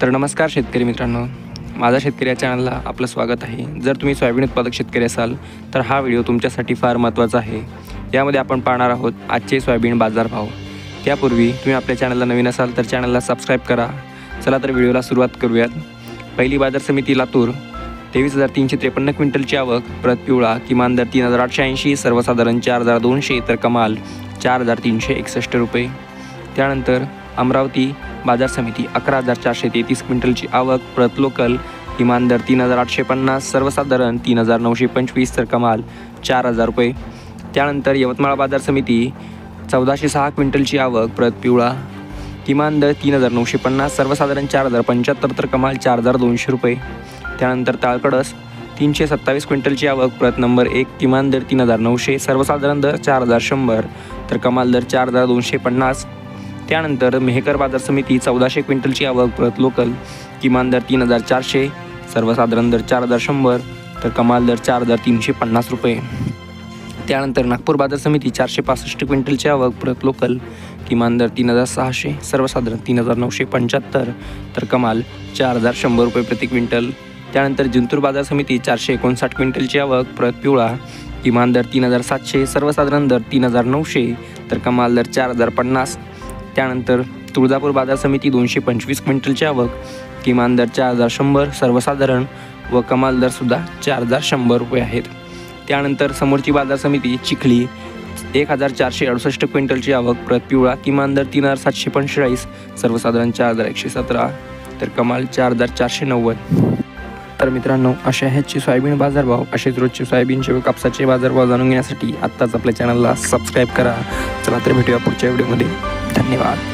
तर नमस्कार शेतकरी मित्रांनो, माझा शेतकरी या चॅनलला आपलं स्वागत आहे। जर तुम्ही सोयाबीन उत्पादक शेतकरी असाल तर हा व्हिडिओ तुमच्यासाठी फार महत्त्वाचा आहे। यामध्ये आपण पाहणार आहोत आजचे सोयाबीन बाजारभाव। त्यापूर्वी तुम्ही आपल्या चॅनलला नवीन असाल तर चॅनलला सबस्क्राइब करा। चला तर व्हिडिओला सुरुवात करूयात। पहिली बाजार समिती लातूर 23,353 क्विंटलची आवक, प्रत पिवळा किमान दर 3,880, सर्वसाधारण 4,200 तर कमाल 4,361 रुपये। त्यानंतर अमरावती बाजार समिती 11,433 क्विंटलची आवक, प्रत लोकल किमान दर 3,850, सर्वसाधारण 3,925 तर कमाल 4,000 रुपये। त्यानंतर यवतमाळ बाजार समिती 1406 क्विंटलची आवक, प्रत पिवळा किमान दर 3,950, सर्वसाधारण 4,075 तर कमाल 4,200 रुपये। त्यानंतर ताळकडस 327 क्विंटलची आवक, प्रत नंबर 1 किमान दर 3,900, सर्वसाधारण दर 4,100 तर कमाल दर 4,250। त्यानंतर मेहकर बाजार समिती 1400 क्विंटलची आवक, प्रत लोकल किमान दर 3,400, सर्वसाधारण दर 4,100 तर कमाल दर 4,350 रुपये। त्यानंतर नागपूर बाजार समिती 465 क्विंटलची आवक, प्रत लोकल किमान दर 3,600, सर्वसाधारण 3,975 तर कमाल 4,100 रुपये प्रति क्विंटल। त्यानंतर जिंतूर बाजार समिती 459 क्विंटलची आवक, प्रत पिवळा किमान दर 3,700, सर्वसाधारण दर 3,900 तर कमाल दर 4,050। त्यानंतर तुळजापूर बाजार समिती 225 क्विंटलची आवक, किमान दर 4,100, सर्वसाधारण व कमाल दरसुद्धा 4,100 रुपये आहेत। त्यानंतर समोरची बाजार समिती चिखली 1,468 क्विंटलची आवक, प्रत पिवळा किमान दर 3,745, सर्वसाधारण 4,117 तर कमाल 4,490। तर मित्रांनो, अशा ह्याचे सोयाबीन बाजारभाव, असेच रोजचे सोयाबीनचे व कापसाचे बाजारभाव जाणून घेण्यासाठी आत्ताच आपल्या चॅनलला सबस्क्राईब करा। चला तर भेटूया पुढच्या व्हिडिओमध्ये। धन्यवाद।